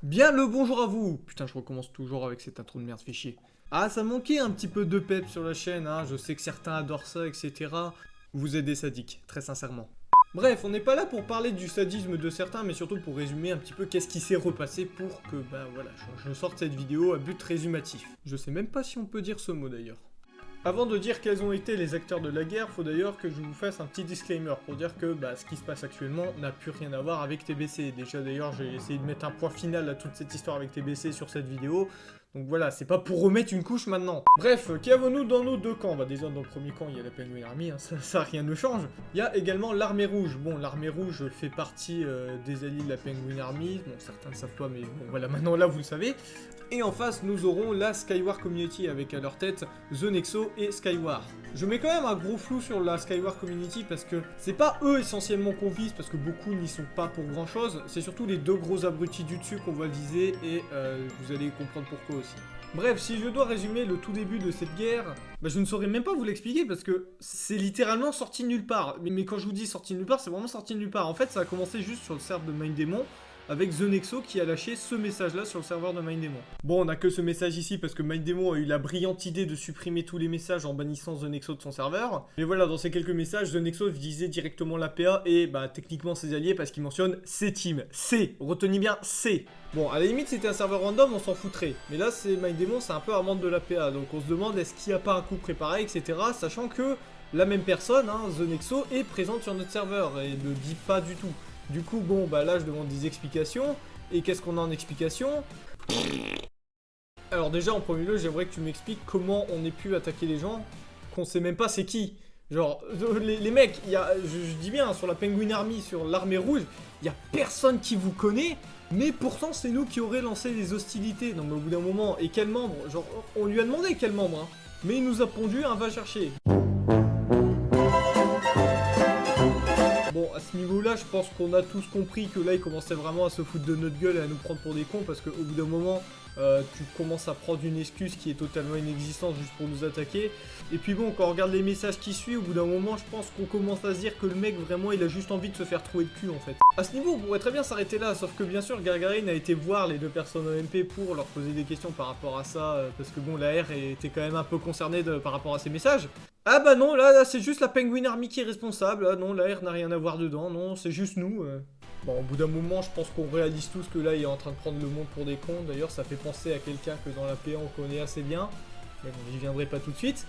Bien le bonjour à vous. Putain, je recommence toujours avec cette intro de merde, fait chier. Ah, ça manquait un petit peu de pep sur la chaîne, hein. Je sais que certains adorent ça, etc. Vous êtes des sadiques, très sincèrement. Bref, on n'est pas là pour parler du sadisme de certains, mais surtout pour résumer un petit peu qu'est-ce qui s'est repassé pour que, voilà, je sorte cette vidéo à but résumatif. Je sais même pas si on peut dire ce mot d'ailleurs. Avant de dire quels ont été les acteurs de la guerre, faut d'ailleurs que je vous fasse un petit disclaimer pour dire que ce qui se passe actuellement n'a plus rien à voir avec TBC. Déjà d'ailleurs j'ai essayé de mettre un point final à toute cette histoire avec TBC sur cette vidéo. Donc voilà, c'est pas pour remettre une couche maintenant. Bref, qu'avons-nous dans nos deux camps? Déjà dans le premier camp il y a la Penguin Army, hein, ça rien ne change. Il y a également l'armée rouge. Bon, l'armée rouge fait partie des alliés de la Penguin Army. Bon, certains ne savent pas, mais bon voilà, maintenant là vous le savez. Et en face, nous aurons la Skywar Community avec à leur tête The Nexo et Skywar. Je mets quand même un gros flou sur la Skywar Community parce que c'est pas eux essentiellement qu'on vise parce que beaucoup n'y sont pas pour grand chose. C'est surtout les deux gros abrutis du dessus qu'on va viser et vous allez comprendre pourquoi aussi. Bref, si je dois résumer le tout début de cette guerre, je ne saurais même pas vous l'expliquer parce que c'est littéralement sorti de nulle part. Mais quand je vous dis sorti de nulle part, c'est vraiment sorti de nulle part. En fait, ça a commencé juste sur le serveur de Minddemon avec The Nexo qui a lâché ce message-là sur le serveur de Minddemon. Bon, on n'a que ce message ici parce que Minddemon a eu la brillante idée de supprimer tous les messages en bannissant The Nexo de son serveur. Mais voilà, dans ces quelques messages, The Nexo visait directement l'APA et techniquement ses alliés parce qu'il mentionne C Team. C, retenez bien C. Bon, à la limite, c'était un serveur random, on s'en foutrait. Mais là, c'est Minddemon, c'est un peu amende de l'APA. Donc on se demande est-ce qu'il n'y a pas un coup préparé, etc. Sachant que la même personne, hein, The Nexo, est présente sur notre serveur et ne dit pas du tout. Du coup, bon, là, je demande des explications. Et qu'est-ce qu'on a en explication? Alors déjà, en premier lieu, j'aimerais que tu m'expliques comment on ait pu attaquer les gens qu'on sait même pas c'est qui. Genre, les mecs, je dis bien, sur la Penguin Army, sur l'armée rouge, il y a personne qui vous connaît, mais pourtant, c'est nous qui aurions lancé les hostilités. Donc, au bout d'un moment, et quel membre? Genre, on lui a demandé quel membre, hein. Mais il nous a pondu un va chercher. Bon, à ce niveau-là, je pense qu'on a tous compris que là, il commençait vraiment à se foutre de notre gueule et à nous prendre pour des cons, parce qu'au bout d'un moment, tu commences à prendre une excuse qui est totalement inexistante juste pour nous attaquer. Et puis bon, quand on regarde les messages qui suivent, au bout d'un moment, je pense qu'on commence à se dire que le mec, vraiment, il a juste envie de se faire trouer de cul, en fait. À ce niveau, on pourrait très bien s'arrêter là, sauf que bien sûr, Gargarine a été voir les deux personnes OMP pour leur poser des questions par rapport à ça, parce que bon, la R était quand même un peu concernée par rapport à ces messages. Ah bah non, là c'est juste la Penguin Army qui est responsable. Ah non, la R n'a rien à voir dedans. Non, c'est juste nous. Bon, au bout d'un moment, je pense qu'on réalise tous que là, il est en train de prendre le monde pour des cons. D'ailleurs, ça fait penser à quelqu'un que dans la PA, on connaît assez bien. Mais bon, j'y viendrai pas tout de suite.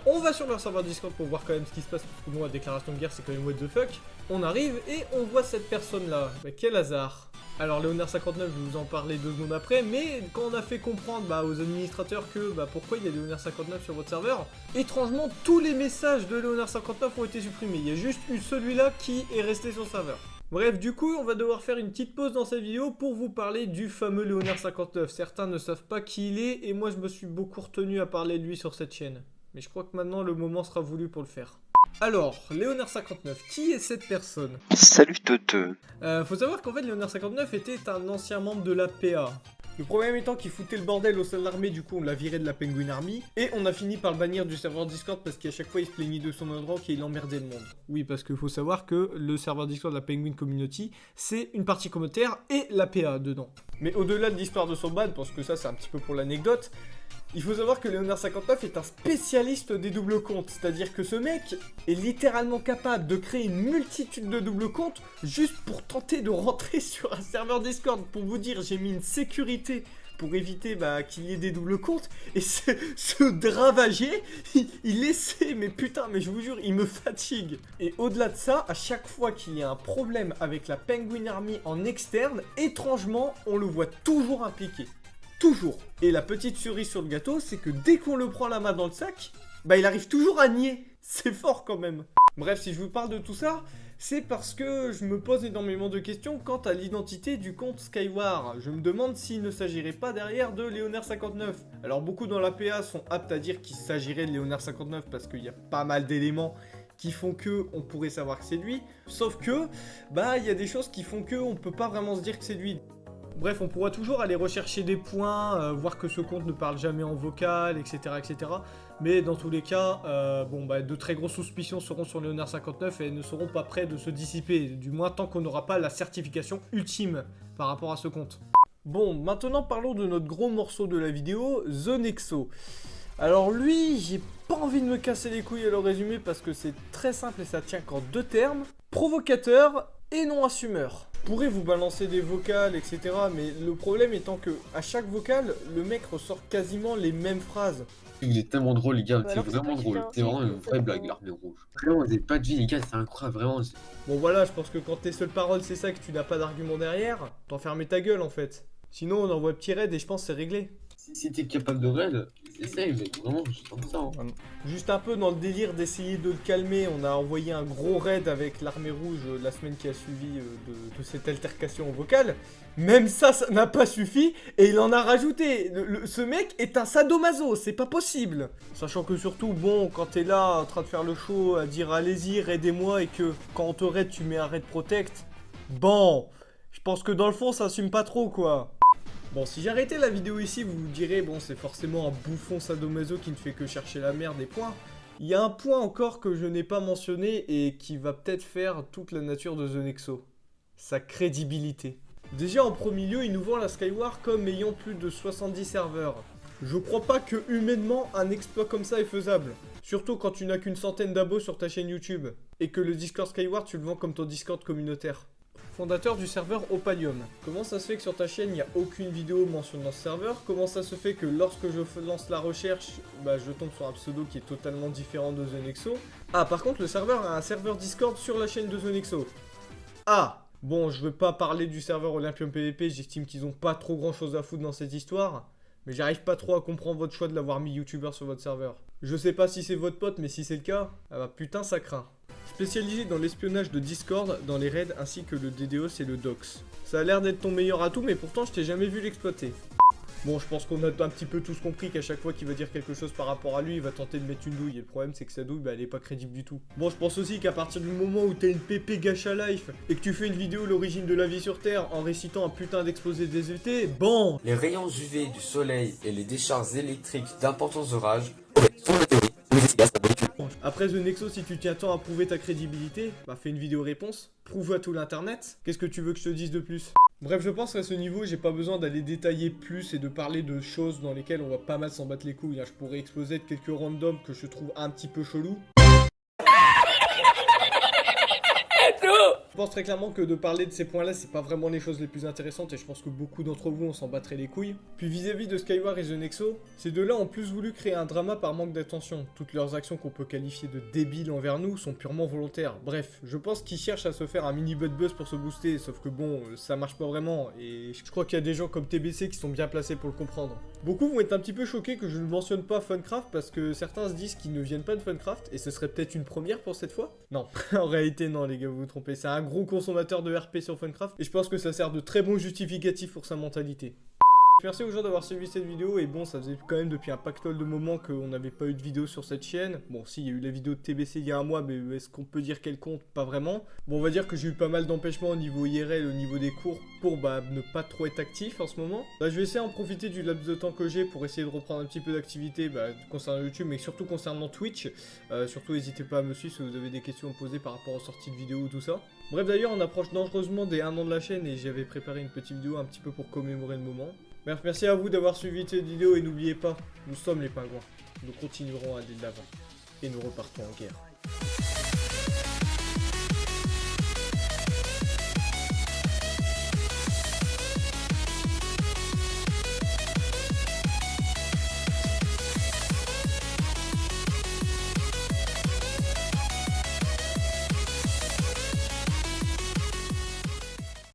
On va sur leur serveur Discord pour voir quand même ce qui se passe. Parce que bon, la déclaration de guerre, c'est quand même what the fuck. On arrive et on voit cette personne-là. Quel hasard. Alors Léonard59, je vais vous en parler 2 secondes après, mais quand on a fait comprendre aux administrateurs que pourquoi il y a Léonard59 sur votre serveur, étrangement tous les messages de Léonard59 ont été supprimés, il y a juste eu celui-là qui est resté sur le serveur. Bref, du coup, on va devoir faire une petite pause dans cette vidéo pour vous parler du fameux Léonard59. Certains ne savent pas qui il est, et moi je me suis beaucoup retenu à parler de lui sur cette chaîne. Mais je crois que maintenant le moment sera voulu pour le faire. Alors, Léonard59, qui est cette personne? Salut Teuteux. Faut savoir qu'en fait, Léonard59 était un ancien membre de la PA. Le problème étant qu'il foutait le bordel au sein de l'armée, du coup on l'a viré de la Penguin Army, et on a fini par le bannir du serveur Discord parce qu'à chaque fois il se plaignait de son endroit et il emmerdait le monde. Oui, parce qu'il faut savoir que le serveur Discord de la Penguin Community, c'est une partie communautaire et la PA dedans. Mais au-delà de l'histoire de son ban, parce que ça c'est un petit peu pour l'anecdote, il faut savoir que Léonard59 est un spécialiste des doubles comptes, c'est-à-dire que ce mec est littéralement capable de créer une multitude de doubles comptes juste pour tenter de rentrer sur un serveur Discord. Pour vous dire, j'ai mis une sécurité pour éviter qu'il y ait des doubles comptes, et ce dravager, il essaie, mais putain, mais je vous jure, il me fatigue. Et au-delà de ça, à chaque fois qu'il y a un problème avec la Penguin Army en externe, étrangement, on le voit toujours impliqué. Toujours. Et la petite cerise sur le gâteau, c'est que dès qu'on le prend la main dans le sac, il arrive toujours à nier. C'est fort quand même. Bref, si je vous parle de tout ça, c'est parce que je me pose énormément de questions quant à l'identité du compte Skywar. Je me demande s'il ne s'agirait pas derrière de Léonard59. Alors beaucoup dans la PA sont aptes à dire qu'il s'agirait de Léonard59 parce qu'il y a pas mal d'éléments qui font que on pourrait savoir que c'est lui. Sauf que, il y a des choses qui font que on peut pas vraiment se dire que c'est lui. Bref, on pourra toujours aller rechercher des points, voir que ce compte ne parle jamais en vocal, etc. etc. Mais dans tous les cas, de très grosses suspicions seront sur Léonard59 et ne seront pas prêts de se dissiper, du moins tant qu'on n'aura pas la certification ultime par rapport à ce compte. Bon, maintenant parlons de notre gros morceau de la vidéo, The Nexo. Alors lui, j'ai pas envie de me casser les couilles à le résumer parce que c'est très simple et ça tient qu'en deux termes. Provocateur et non assumeur. Vous pourrez vous balancer des vocales, etc. Mais le problème étant que à chaque vocale, le mec ressort quasiment les mêmes phrases. Vous êtes tellement drôle, les gars, Bah c'est alors, c'est vraiment toi qui fais drôle. un C'est vraiment une truc, vraie blague, vraiment. l'armée rouge. Vraiment, vous n'avez pas de vie, les gars, c'est incroyable, vraiment. Bon voilà, je pense que quand tes seules paroles c'est ça, que tu n'as pas d'argument derrière, t'en fermes ta gueule en fait. Sinon on envoie petit raid et je pense que c'est réglé. Si t'es capable de raid, essaye, mais vraiment, je sens ça. Hein. Juste un peu dans le délire d'essayer de le calmer, on a envoyé un gros raid avec l'armée rouge la semaine qui a suivi de cette altercation vocale. Même ça n'a pas suffi et il en a rajouté. Ce mec est un sadomaso, c'est pas possible. Sachant que surtout, bon, quand t'es là en train de faire le show, à dire allez-y, raidez-moi et que quand on te raid, tu mets un raid protect. Bon, je pense que dans le fond, ça assume pas trop quoi. Bon, si j'arrêtais la vidéo ici, vous vous direz, bon, c'est forcément un bouffon sadomaso qui ne fait que chercher la merde et point. Il y a un point encore que je n'ai pas mentionné et qui va peut-être faire toute la nature de The Nexo. Sa crédibilité. Déjà, en premier lieu, il nous vend la Skyward comme ayant plus de 70 serveurs. Je crois pas que humainement, un exploit comme ça est faisable. Surtout quand tu n'as qu'une centaine d'abos sur ta chaîne YouTube. Et que le Discord Skyward, tu le vends comme ton Discord communautaire. Fondateur du serveur Opalium. Comment ça se fait que sur ta chaîne, il n'y a aucune vidéo mentionnant ce serveur? Comment ça se fait que lorsque je lance la recherche, je tombe sur un pseudo qui est totalement différent de The Nexo? Ah, par contre, le serveur a un serveur Discord sur la chaîne de The Nexo. Ah, bon, je veux pas parler du serveur Olympium PVP, j'estime qu'ils ont pas trop grand chose à foutre dans cette histoire. Mais j'arrive pas trop à comprendre votre choix de l'avoir mis youtubeur sur votre serveur. Je sais pas si c'est votre pote, mais si c'est le cas, ah bah putain ça craint. Spécialisé dans l'espionnage de Discord, dans les raids ainsi que le DDoS et le Dox. Ça a l'air d'être ton meilleur atout, mais pourtant je t'ai jamais vu l'exploiter. Bon, je pense qu'on a un petit peu tous compris qu'à chaque fois qu'il va dire quelque chose par rapport à lui, il va tenter de mettre une douille. Et le problème, c'est que sa douille, elle est pas crédible du tout. Bon, je pense aussi qu'à partir du moment où t'as une pépé gacha life et que tu fais une vidéo l'origine de la vie sur Terre en récitant un putain d'exposé des ET, bon. Les rayons UV du soleil et les décharges électriques d'importants orages Après The Nexo, si tu tiens tant à prouver ta crédibilité, fais une vidéo réponse, prouve à tout l'internet. Qu'est-ce que tu veux que je te dise de plus? Bref, je pense qu'à ce niveau, j'ai pas besoin d'aller détailler plus et de parler de choses dans lesquelles on va pas mal s'en battre les couilles. Je pourrais exposer de quelques randoms que je trouve un petit peu chelous. Je pense très clairement que de parler de ces points-là, c'est pas vraiment les choses les plus intéressantes et je pense que beaucoup d'entre vous, on s'en battrait les couilles. Puis vis-à-vis de Skyward et The Nexo, ces deux-là ont plus voulu créer un drama par manque d'attention. Toutes leurs actions qu'on peut qualifier de débiles envers nous sont purement volontaires. Bref, je pense qu'ils cherchent à se faire un mini buzz pour se booster, sauf que bon, ça marche pas vraiment et je crois qu'il y a des gens comme TBC qui sont bien placés pour le comprendre. Beaucoup vont être un petit peu choqués que je ne mentionne pas Funcraft parce que certains se disent qu'ils ne viennent pas de Funcraft et ce serait peut-être une première pour cette fois. Non, en réalité non les gars, vous vous trompez, c'est un gros consommateur de RP sur Funcraft et je pense que ça sert de très bon justificatif pour sa mentalité. Merci aux gens d'avoir suivi cette vidéo et bon ça faisait quand même depuis un pactole de moments qu'on n'avait pas eu de vidéo sur cette chaîne. Bon si il y a eu la vidéo de TBC il y a un mois mais est-ce qu'on peut dire qu'elle compte? Pas vraiment. Bon on va dire que j'ai eu pas mal d'empêchements au niveau IRL, au niveau des cours pour ne pas trop être actif en ce moment. Je vais essayer d'en profiter du laps de temps que j'ai pour essayer de reprendre un petit peu d'activité concernant YouTube mais surtout concernant Twitch. Surtout n'hésitez pas à me suivre si vous avez des questions à me poser par rapport aux sorties de vidéos ou tout ça. Bref d'ailleurs on approche dangereusement des 1 an de la chaîne et j'avais préparé une petite vidéo un petit peu pour commémorer le moment. Bref, merci à vous d'avoir suivi cette vidéo et n'oubliez pas, nous sommes les pingouins. Nous continuerons à aller de l'avant et nous repartons en guerre.